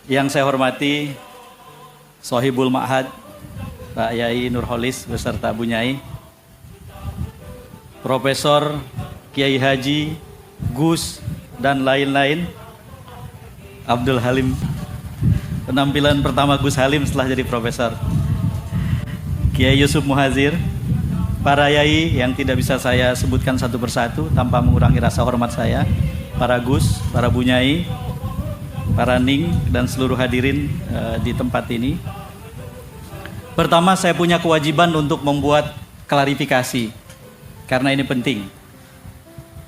Yang saya hormati Sohibul Ma'had Pak Yai Nurholis beserta Bu Nyai, Profesor Kiai Haji Gus dan lain-lain, Abdul Halim, penampilan pertama Gus Halim setelah jadi profesor, Kiai Yusuf Muhazir, para Yai yang tidak bisa saya sebutkan satu persatu tanpa mengurangi rasa hormat saya, para Gus, para Bu Nyai, para Ning dan seluruh hadirin di tempat ini. Pertama, saya punya kewajiban untuk membuat klarifikasi karena ini penting.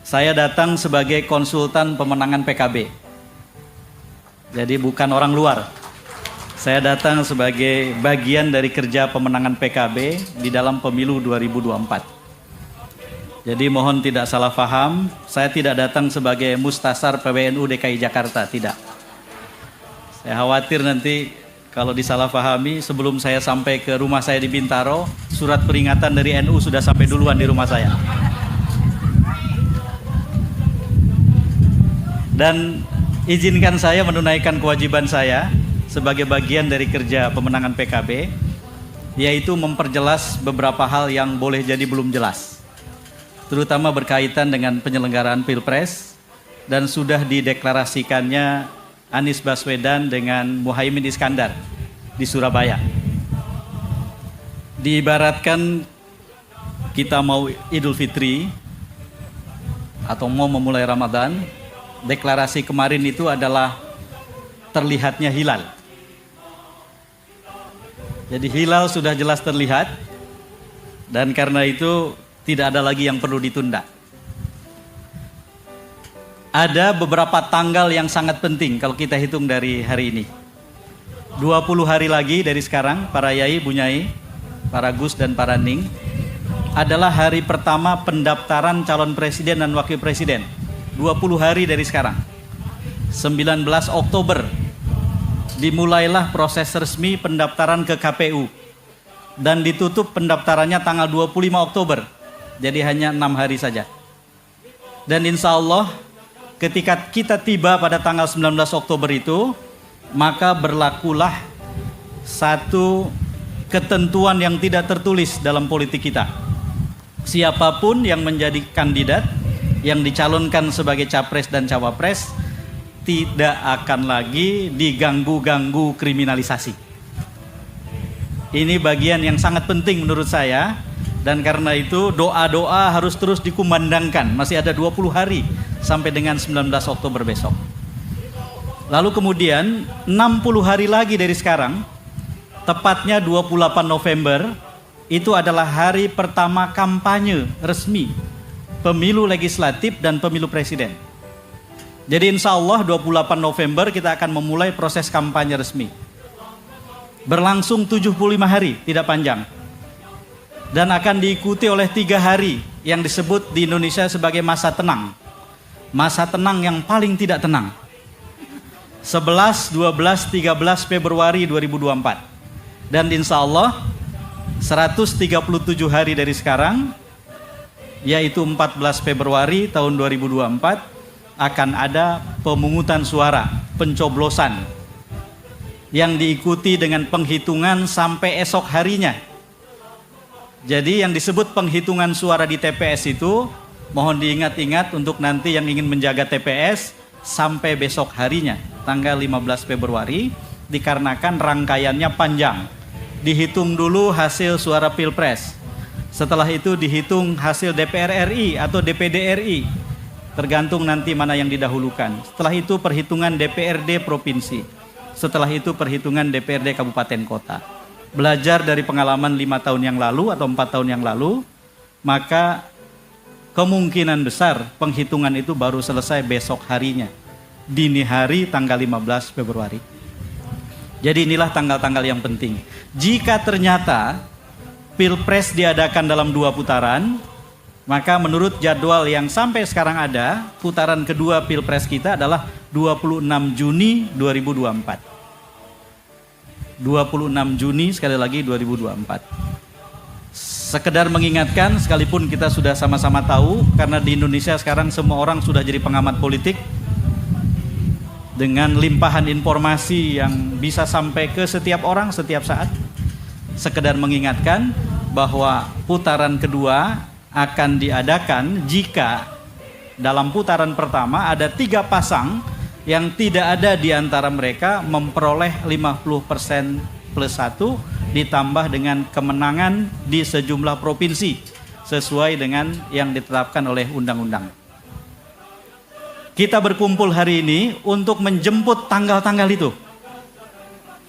Saya datang sebagai konsultan pemenangan PKB. Jadi bukan orang luar. Saya datang sebagai bagian dari kerja pemenangan PKB di dalam pemilu 2024. Jadi mohon tidak salah paham, saya tidak datang sebagai mustasar PWNU DKI Jakarta, tidak. Saya khawatir nanti kalau disalahpahami, sebelum saya sampai ke rumah saya di Bintaro, surat peringatan dari NU sudah sampai duluan di rumah saya. Dan izinkan saya menunaikan kewajiban saya sebagai bagian dari kerja pemenangan PKB, yaitu memperjelas beberapa hal yang boleh jadi belum jelas, terutama berkaitan dengan penyelenggaraan Pilpres dan sudah dideklarasikannya Anies Baswedan dengan Muhaimin Iskandar di Surabaya. Diibaratkan kita mau Idul Fitri atau mau memulai Ramadan, deklarasi kemarin itu adalah terlihatnya hilal. Jadi hilal sudah jelas terlihat dan karena itu tidak ada lagi yang perlu ditunda. Ada beberapa tanggal yang sangat penting kalau kita hitung dari hari ini. 20 hari lagi dari sekarang, para Yai, Bu Nyai, para Gus dan para Ning, adalah hari pertama pendaftaran calon presiden dan wakil presiden. 20 hari dari sekarang. 19 Oktober dimulailah proses resmi pendaftaran ke KPU dan ditutup pendaftarannya tanggal 25 Oktober. Jadi hanya 6 hari saja. Dan insya Allah ketika kita tiba pada tanggal 19 Oktober itu, maka berlakulah satu ketentuan yang tidak tertulis dalam politik kita. Siapapun yang menjadi kandidat, yang dicalonkan sebagai capres dan cawapres, tidak akan lagi diganggu-ganggu kriminalisasi. Ini bagian yang sangat penting menurut saya. Dan karena itu doa-doa harus terus dikumandangkan. Masih ada 20 hari sampai dengan 19 Oktober besok. Lalu kemudian 60 hari lagi dari sekarang, tepatnya 28 November, itu adalah hari pertama kampanye resmi pemilu legislatif dan pemilu presiden. Jadi insya Allah 28 November kita akan memulai proses kampanye resmi. Berlangsung 75 hari, tidak panjang. Dan akan diikuti oleh 3 hari yang disebut di Indonesia sebagai masa tenang. Masa tenang yang paling tidak tenang. 11, 12, 13 Februari 2024. Dan insya Allah 137 hari dari sekarang, yaitu 14 Februari tahun 2024, akan ada pemungutan suara, pencoblosan, yang diikuti dengan penghitungan sampai esok harinya. Jadi yang disebut penghitungan suara di TPS itu, mohon diingat-ingat untuk nanti yang ingin menjaga TPS sampai besok harinya, tanggal 15 Februari, dikarenakan rangkaiannya panjang. Dihitung dulu hasil suara Pilpres, setelah itu dihitung hasil DPR RI atau DPD RI, tergantung nanti mana yang didahulukan. Setelah itu perhitungan DPRD Provinsi, setelah itu perhitungan DPRD Kabupaten Kota. Belajar dari pengalaman 5 tahun yang lalu atau 4 tahun yang lalu, maka kemungkinan besar penghitungan itu baru selesai besok harinya, dini hari tanggal 15 Februari. Jadi inilah tanggal-tanggal yang penting. Jika ternyata Pilpres diadakan dalam 2 putaran, maka menurut jadwal yang sampai sekarang ada, putaran kedua Pilpres kita adalah 26 Juni 2024. 26 Juni sekali lagi 2024. Sekedar mengingatkan, sekalipun kita sudah sama-sama tahu, karena di Indonesia sekarang semua orang sudah jadi pengamat politik, dengan limpahan informasi yang bisa sampai ke setiap orang setiap saat. Sekedar mengingatkan bahwa putaran kedua akan diadakan jika dalam putaran pertama ada 3 pasang yang tidak ada di antara mereka memperoleh 50% plus 1 ditambah dengan kemenangan di sejumlah provinsi sesuai dengan yang ditetapkan oleh undang-undang. Kita berkumpul hari ini untuk menjemput tanggal-tanggal itu.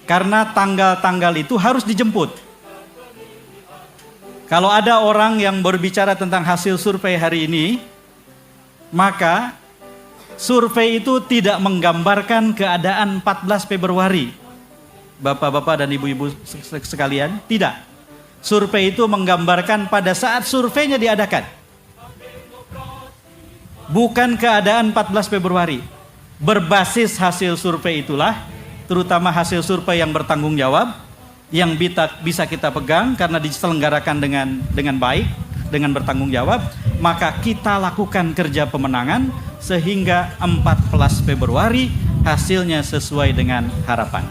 Karena tanggal-tanggal itu harus dijemput. Kalau ada orang yang berbicara tentang hasil survei hari ini, maka survei itu tidak menggambarkan keadaan 14 Februari. Bapak-bapak dan ibu-ibu sekalian, tidak. Survei itu menggambarkan pada saat surveinya diadakan. Bukan keadaan 14 Februari. Berbasis hasil survei itulah, terutama hasil survei yang bertanggung jawab, yang bisa kita pegang karena diselenggarakan dengan baik, dengan bertanggung jawab, maka kita lakukan kerja pemenangan sehingga 14 Februari hasilnya sesuai dengan harapan.